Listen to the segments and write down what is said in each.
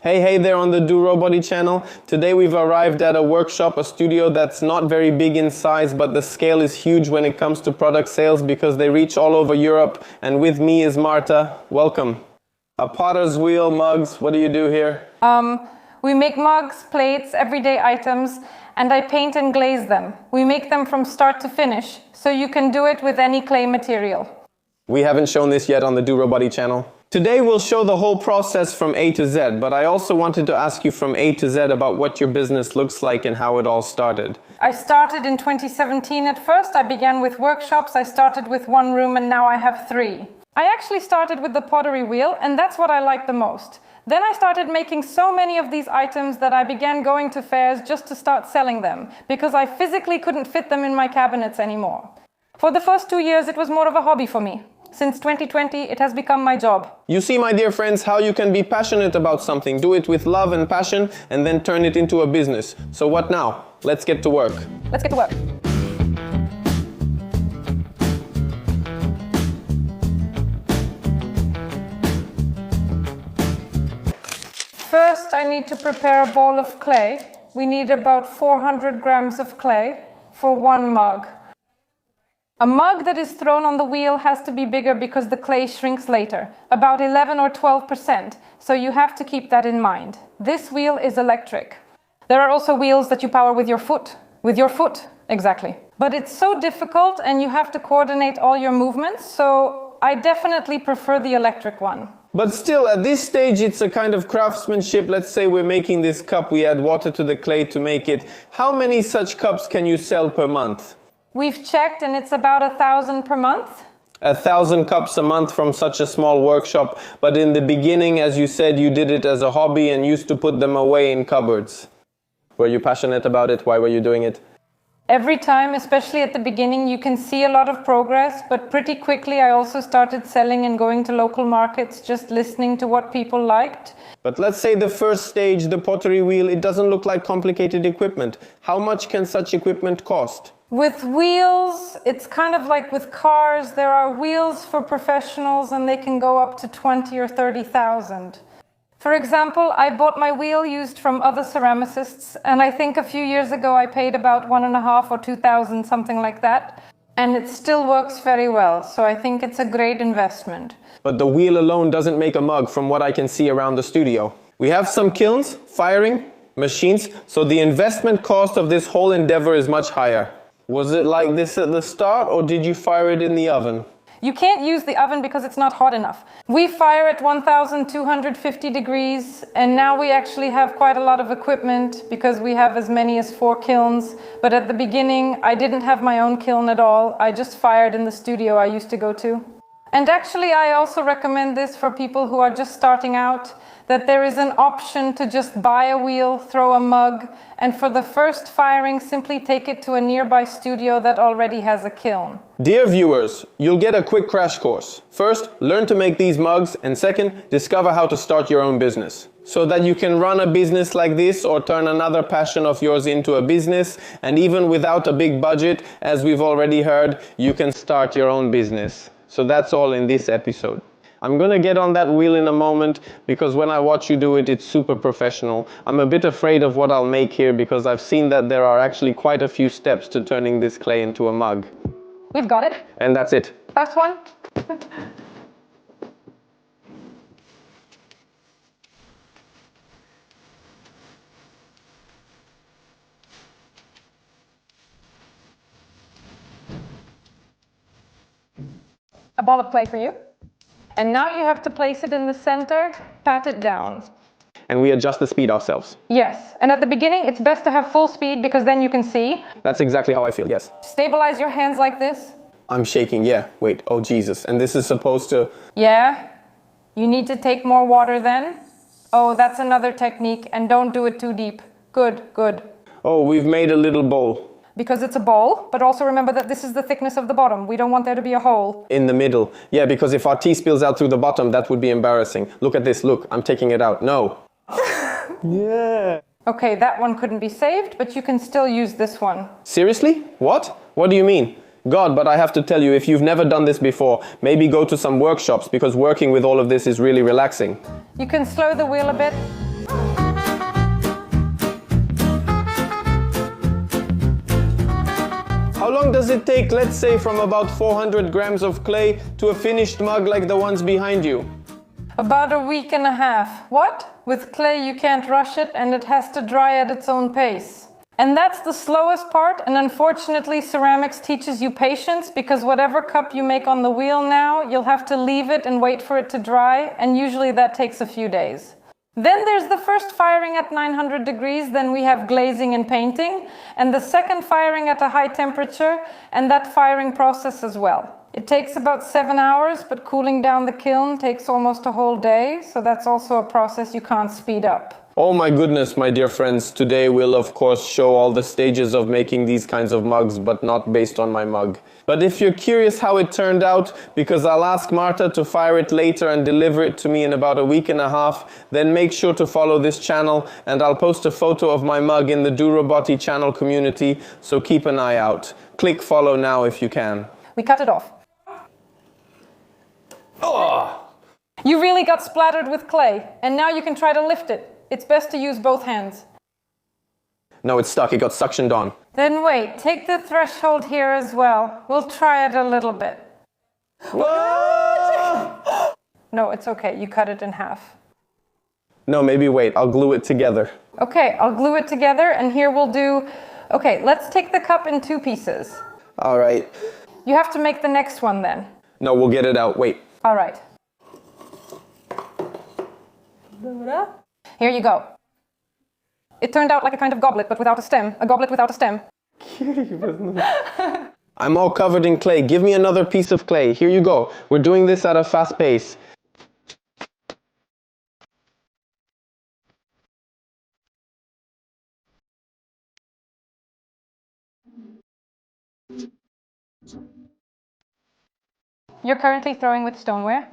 Hey there on the ROBOTY channel. Today we've arrived at a workshop, a studio that's not very big in size, but the scale is huge when it comes to product sales because they reach all over Europe. And with me is Marta. Welcome. A potter's wheel, mugs, what do you do here? We make mugs, plates, everyday items, and I paint and glaze them. We make them from start to finish, so you can do it with any clay material. We haven't shown this yet on the ROBOTY channel. Today we'll show the whole process from A to Z, but I also wanted to ask you from A to Z about what your business looks like and how it all started. I started in 2017 at first. I began with workshops. I started with one room and now I have 3. I actually started with the pottery wheel, and that's what I like the most. Then I started making so many of these items that I began going to fairs just to start selling them, because I physically couldn't fit them in my cabinets anymore. For the first 2 years it was more of a hobby for me. Since 2020, it has become my job. You see, my dear friends, how you can be passionate about something, do it with love and passion, and then turn it into a business. So what now? Let's get to work. Let's get to work. First, I need to prepare a ball of clay. We need about 400 grams of clay for one mug. A mug that is thrown on the wheel has to be bigger because the clay shrinks later, about 11 or 12%, so you have to keep that in mind. This wheel is electric. There are also wheels that you power with your foot. With your foot, exactly. But it's so difficult and you have to coordinate all your movements, so I definitely prefer the electric one. But still, at this stage, it's a kind of craftsmanship. Let's say we're making this cup, we add water to the clay to make it. How many such cups can you sell per month? We've checked and it's about 1,000 per month. 1,000 cups a month from such a small workshop. But in the beginning, as you said, you did it as a hobby and used to put them away in cupboards. Were you passionate about it? Why were you doing it? Every time, especially at the beginning, you can see a lot of progress, but pretty quickly I also started selling and going to local markets, just listening to what people liked. But let's say the first stage, the pottery wheel, it doesn't look like complicated equipment. How much can such equipment cost? With wheels, it's kind of like with cars. There are wheels for professionals and they can go up to 20 or 30,000. For example, I bought my wheel used from other ceramicists, and I think a few years ago I paid about 1,500 or 2,000, something like that. And it still works very well, so I think it's a great investment. But the wheel alone doesn't make a mug from what I can see around the studio. We have some kilns, firing, machines, so the investment cost of this whole endeavor is much higher. Was it like this at the start, or did you fire it in the oven? You can't use the oven because it's not hot enough. We fire at 1,250 degrees, and now we actually have quite a lot of equipment because we have as many as 4 kilns. But at the beginning, I didn't have my own kiln at all. I just fired in the studio I used to go to. And actually, I also recommend this for people who are just starting out, that there is an option to just buy a wheel, throw a mug, and for the first firing, simply take it to a nearby studio that already has a kiln. Dear viewers, you'll get a quick crash course. First, learn to make these mugs, and second, discover how to start your own business. So that you can run a business like this or turn another passion of yours into a business, and even without a big budget, as we've already heard, you can start your own business. So that's all in this episode. I'm gonna get on that wheel in a moment because when I watch you do it, it's super professional. I'm a bit afraid of what I'll make here because I've seen that there are actually quite a few steps to turning this clay into a mug. We've got it. And that's it. First one. A ball of clay for you. And now you have to place it in the center, pat it down. And we adjust the speed ourselves. Yes, and at the beginning it's best to have full speed because then you can see. That's exactly how I feel, yes. Stabilize your hands like this. I'm shaking, yeah. Wait, oh Jesus. And this is supposed to... Yeah. You need to take more water then. Oh, that's another technique, and don't do it too deep. Good, good. Oh, we've made a little bowl. Because it's a bowl, but also remember that this is the thickness of the bottom. We don't want there to be a hole. In the middle. Yeah, because if our tea spills out through the bottom, that would be embarrassing. Look at this, look, I'm taking it out. No. Yeah. Okay, that one couldn't be saved, but you can still use this one. Seriously? What? What do you mean? God, but I have to tell you, if you've never done this before, maybe go to some workshops because working with all of this is really relaxing. You can slow the wheel a bit. long does it take, let's say, from about 400 grams of clay to a finished mug like the ones behind you? About a week and a half. What? With clay you can't rush it and it has to dry at its own pace. And that's the slowest part, and unfortunately ceramics teaches you patience, because whatever cup you make on the wheel now, you'll have to leave it and wait for it to dry, and usually that takes a few days. Then there's the first firing at 900 degrees, then we have glazing and painting, and the second firing at a high temperature, and that firing process as well. It takes about 7 hours, but cooling down the kiln takes almost a whole day, so that's also a process you can't speed up. Oh my goodness, my dear friends, today we'll of course show all the stages of making these kinds of mugs, but not based on my mug. But if you're curious how it turned out, because I'll ask Marta to fire it later and deliver it to me in about a week and a half, then make sure to follow this channel, and I'll post a photo of my mug in the ROBOTY channel community, so keep an eye out. Click follow now if you can. We cut it off. Oh! You really got splattered with clay, and now you can try to lift it. It's best to use both hands. No, it's stuck. It got suctioned on. Then wait, take the threshold here as well. We'll try it a little bit. Whoa! No, it's okay. You cut it in half. No, maybe wait. I'll glue it together. Okay, I'll glue it together, and here we'll do... Okay, let's take the cup in 2 pieces. All right. You have to make the next one then. No, we'll get it out. Wait. All right. Here you go. It turned out like a kind of goblet, but without a stem. A goblet without a stem. I'm all covered in clay. Give me another piece of clay. Here you go. We're doing this at a fast pace. You're currently throwing with stoneware.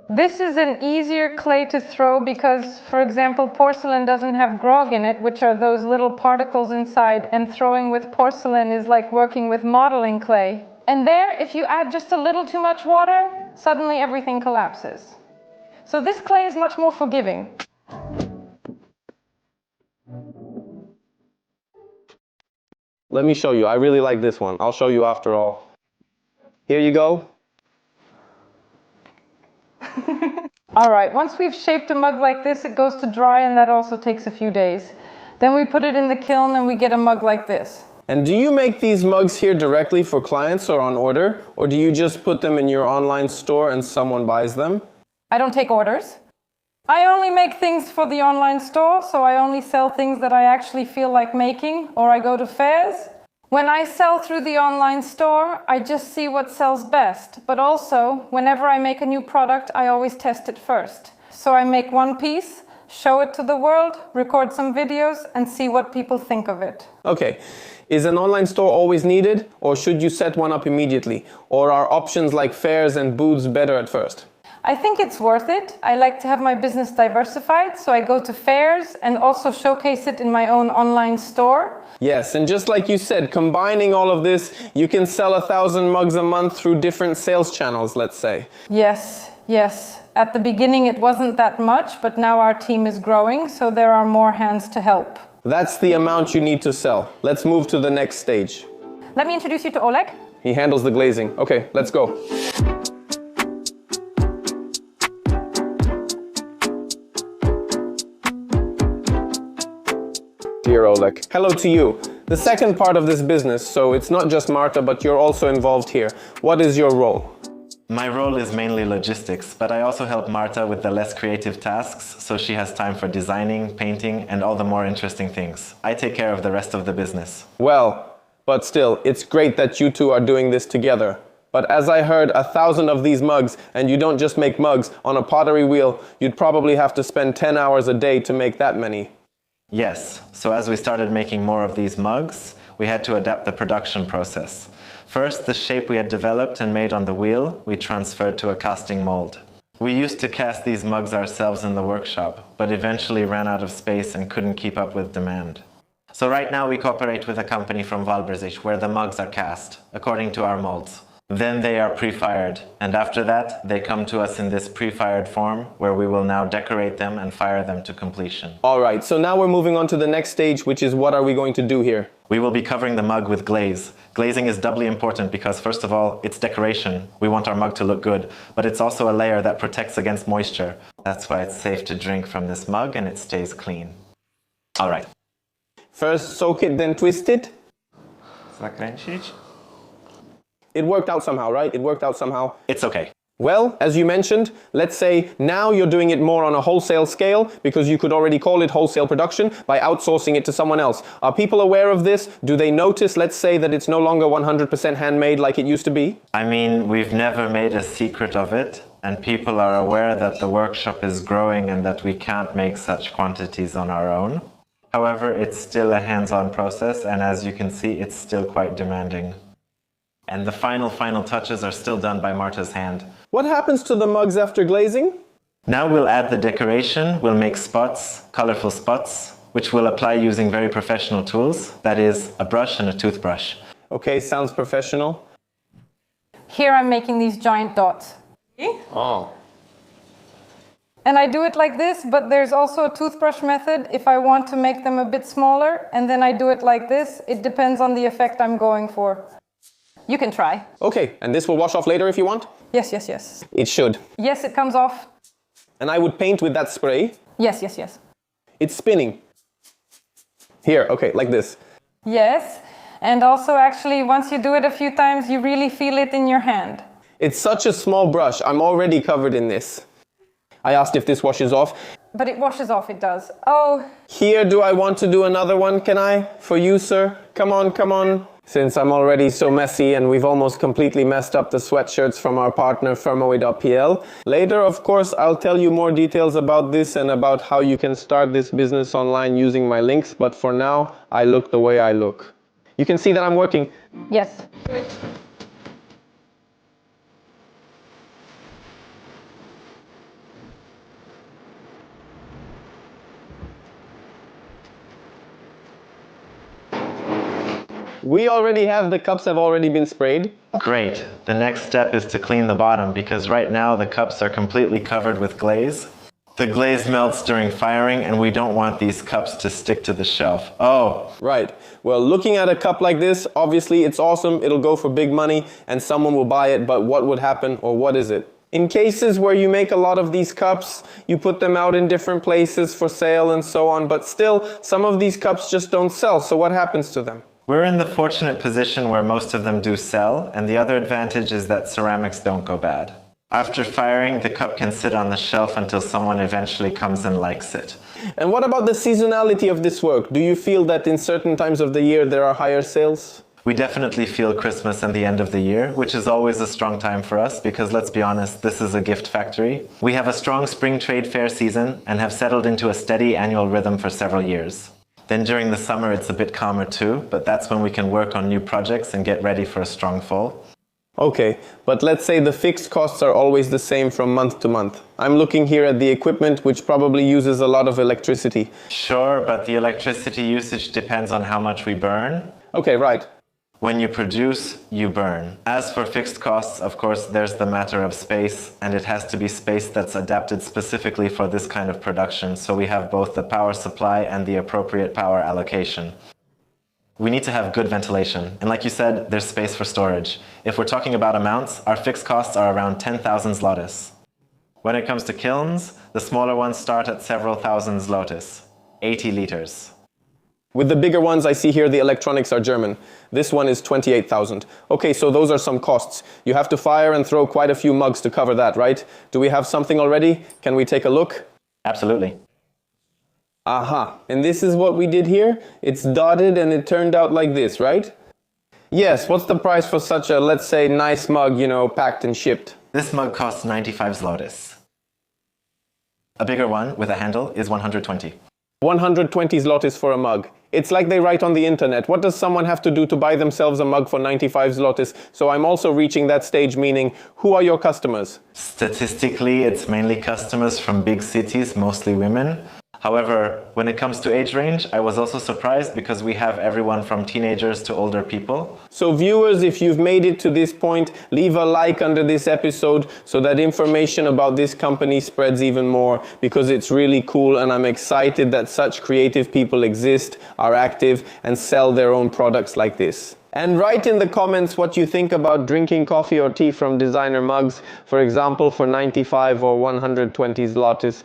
This is an easier clay to throw because, for example, porcelain doesn't have grog in it, which are those little particles inside, and throwing with porcelain is like working with modeling clay. And there, if you add just a little too much water, suddenly everything collapses. So this clay is much more forgiving. Let me show you. I really like this one. I'll show you after all. Here you go. All right, once we've shaped a mug like this, it goes to dry, and that also takes a few days. Then we put it in the kiln and we get a mug like this. And do you make these mugs here directly for clients or on order? Or do you just put them in your online store and someone buys them? I don't take orders. I only make things for the online store, so I only sell things that I actually feel like making, or I go to fairs. When I sell through the online store, I just see what sells best. But also, whenever I make a new product, I always test it first. So I make one piece, show it to the world, record some videos, and see what people think of it. Okay. Is an online store always needed, or should you set one up immediately? Or are options like fairs and booths better at first? I think it's worth it. I like to have my business diversified, so I go to fairs and also showcase it in my own online store. Yes, and just like you said, combining all of this, you can sell 1,000 mugs a month through different sales channels, let's say. Yes, yes. At the beginning it wasn't that much, but now our team is growing, so there are more hands to help. That's the amount you need to sell. Let's move to the next stage. Let me introduce you to Oleg. He handles the glazing. Okay, let's go. Dear Oleg. Hello to you. The second part of this business, so it's not just Marta, but you're also involved here. What is your role? My role is mainly logistics, but I also help Marta with the less creative tasks, so she has time for designing, painting, and all the more interesting things. I take care of the rest of the business. Well, but still, it's great that you two are doing this together. But as I heard, 1,000 of these mugs, and you don't just make mugs, on a pottery wheel, you'd probably have to spend 10 hours a day to make that many. Yes, so as we started making more of these mugs, we had to adapt the production process. First, the shape we had developed and made on the wheel, we transferred to a casting mold. We used to cast these mugs ourselves in the workshop, but eventually ran out of space and couldn't keep up with demand. So right now we cooperate with a company from Valbrzych where the mugs are cast, according to our molds. Then they are pre-fired, and after that, they come to us in this pre-fired form, where we will now decorate them and fire them to completion. All right, so now we're moving on to the next stage, which is what are we going to do here? We will be covering the mug with glaze. Glazing is doubly important because, first of all, it's decoration. We want our mug to look good, but it's also a layer that protects against moisture. That's why it's safe to drink from this mug and it stays clean. All right. First soak it, then twist it. Zakręcić. It worked out somehow, right? It worked out somehow. It's okay. Well, as you mentioned, let's say now you're doing it more on a wholesale scale because you could already call it wholesale production by outsourcing it to someone else. Are people aware of this? Do they notice, let's say, that it's no longer 100% handmade like it used to be? I mean, we've never made a secret of it, and people are aware that the workshop is growing and that we can't make such quantities on our own. However, it's still a hands-on process, and as you can see, it's still quite demanding. And the final touches are still done by Marta's hand. What happens to the mugs after glazing? Now we'll add the decoration, we'll make spots, colorful spots, which we'll apply using very professional tools, that is, a brush and a toothbrush. Okay, sounds professional. Here I'm making these giant dots. Oh. And I do it like this, but there's also a toothbrush method if I want to make them a bit smaller, and then I do it like this. It depends on the effect I'm going for. You can try. Okay, and this will wash off later if you want? Yes, yes, yes. It should. Yes, it comes off. And I would paint with that spray. Yes, yes, yes. It's spinning. Here, okay, like this. Yes, and also actually once you do it a few times, you really feel it in your hand. It's such a small brush, I'm already covered in this. I asked if this washes off. But it washes off, it does. Oh. Here, do I want to do another one, can I? For you, sir? Come on, come on. Since I'm already so messy and we've almost completely messed up the sweatshirts from our partner Firmaway.pl. Later, of course, I'll tell you more details about this and about how you can start this business online using my links, but for now, I look the way I look. You can see that I'm working. Yes. We already have, the cups have already been sprayed. Great. The next step is to clean the bottom because right now the cups are completely covered with glaze. The glaze melts during firing and we don't want these cups to stick to the shelf. Oh. Right. Well, looking at a cup like this, obviously it's awesome, it'll go for big money and someone will buy it, but what would happen or what is it? In cases where you make a lot of these cups, you put them out in different places for sale and so on, but still, some of these cups just don't sell, so what happens to them? We're in the fortunate position where most of them do sell, and the other advantage is that ceramics don't go bad. After firing, the cup can sit on the shelf until someone eventually comes and likes it. And what about the seasonality of this work? Do you feel that in certain times of the year there are higher sales? We definitely feel Christmas and the end of the year, which is always a strong time for us because, let's be honest, this is a gift factory. We have a strong spring trade fair season and have settled into a steady annual rhythm for several years. Then during the summer it's a bit calmer too, but that's when we can work on new projects and get ready for a strong fall. Okay, but let's say the fixed costs are always the same from month to month. I'm looking here at the equipment, which probably uses a lot of electricity. Sure, but the electricity usage depends on how much we burn. Okay, right. When you produce, you burn. As for fixed costs, of course, there's the matter of space, and it has to be space that's adapted specifically for this kind of production, so we have both the power supply and the appropriate power allocation. We need to have good ventilation, and like you said, there's space for storage. If we're talking about amounts, our fixed costs are around 10,000 zlotys. When it comes to kilns, the smaller ones start at several thousand zlotys, 80 liters. With the bigger ones, I see here the electronics are German. This one is 28,000. Okay, so those are some costs. You have to fire and throw quite a few mugs to cover that, right? Do we have something already? Can we take a look? Absolutely. Aha, and this is what we did here? It's dotted and it turned out like this, right? Yes, what's the price for such a, let's say, nice mug, you know, packed and shipped? This mug costs 95 zlotys. A bigger one with a handle is 120. 120 zlotys for a mug. It's like they write on the internet. What does someone have to do to buy themselves a mug for 95 zlotys? So I'm also reaching that stage, meaning, who are your customers? Statistically, it's mainly customers from big cities, mostly women. However, when it comes to age range, I was also surprised because we have everyone from teenagers to older people. So viewers, if you've made it to this point, leave a like under this episode so that information about this company spreads even more, because it's really cool and I'm excited that such creative people exist, are active and sell their own products like this. And write in the comments what you think about drinking coffee or tea from designer mugs, for example for 95 or 120 zlotys.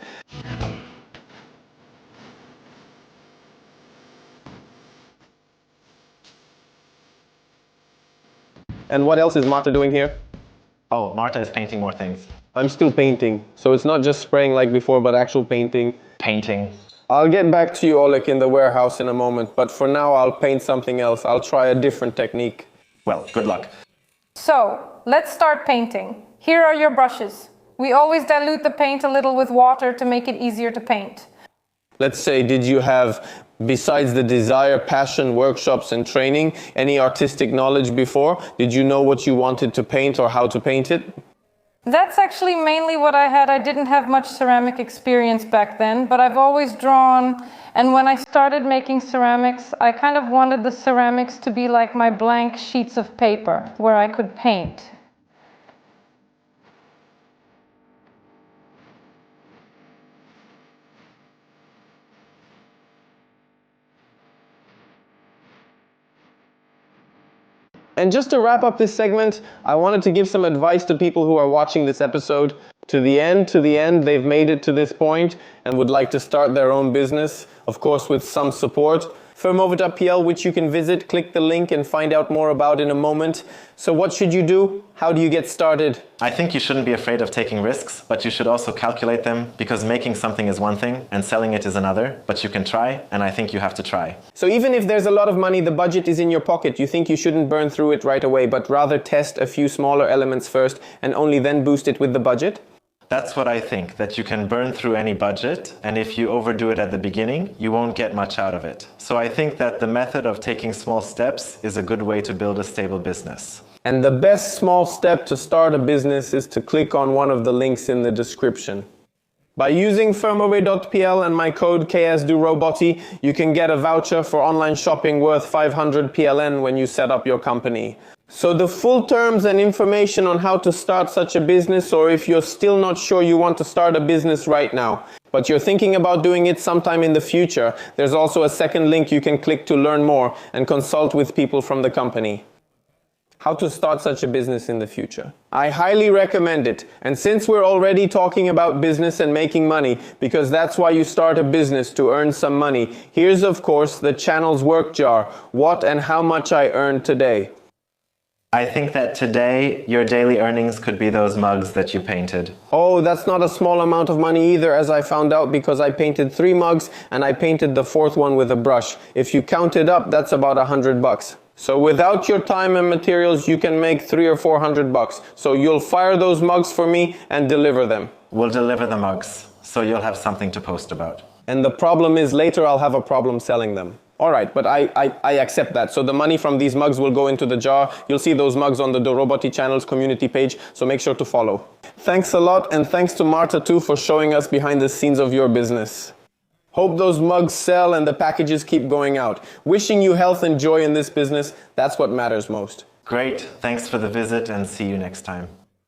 And what else is Marta doing here? Oh, Marta is painting more things. I'm still painting, so it's not just spraying like before, but actual painting. Painting. I'll get back to you, Oleg, in the warehouse in a moment, but for now I'll paint something else. I'll try a different technique. Well, good luck. So, let's start painting. Here are your brushes. We always dilute the paint a little with water to make it easier to paint. Let's say, did you have, besides the desire, passion, workshops and training, any artistic knowledge before? Did you know what you wanted to paint or how to paint it? That's actually mainly what I had. I didn't have much ceramic experience back then, but I've always drawn. And when I started making ceramics, I kind of wanted the ceramics to be like my blank sheets of paper, where I could paint. And just to wrap up this segment, I wanted to give some advice to people who are watching this episode. To the end, they've made it to this point and would like to start their own business, of course with some support. Firmover.pl, which you can visit, click the link and find out more about in a moment. So what should you do? How do you get started? I think you shouldn't be afraid of taking risks, but you should also calculate them, because making something is one thing and selling it is another, but you can try, and I think you have to try. So even if there's a lot of money, the budget is in your pocket, you think you shouldn't burn through it right away, but rather test a few smaller elements first and only then boost it with the budget? That's what I think, that you can burn through any budget, and if you overdo it at the beginning, you won't get much out of it. So I think that the method of taking small steps is a good way to build a stable business. And the best small step to start a business is to click on one of the links in the description. By using firmover.pl and my code KSDoRoboty, you can get a voucher for online shopping worth 500 PLN when you set up your company. So the full terms and information on how to start such a business, or if you're still not sure you want to start a business right now, but you're thinking about doing it sometime in the future, there's also a second link you can click to learn more and consult with people from the company. How to start such a business in the future. I highly recommend it. And since we're already talking about business and making money, because that's why you start a business, to earn some money, here's of course the channel's work jar, what and how much I earned today. I think that today your daily earnings could be those mugs that you painted. Oh, that's not a small amount of money either, as I found out, because I painted 3 mugs and I painted the 4th one with a brush. If you count it up, that's about $100. So without your time and materials, you can make $300 or $400. So you'll fire those mugs for me and deliver them. We'll deliver the mugs, so you'll have something to post about. And the problem is later I'll have a problem selling them. All right, but I accept that. So the money from these mugs will go into the jar. You'll see those mugs on the ROBOTY channel's community page, so make sure to follow. Thanks a lot, and thanks to Marta too for showing us behind the scenes of your business. Hope those mugs sell and the packages keep going out. Wishing you health and joy in this business, that's what matters most. Great, thanks for the visit and see you next time.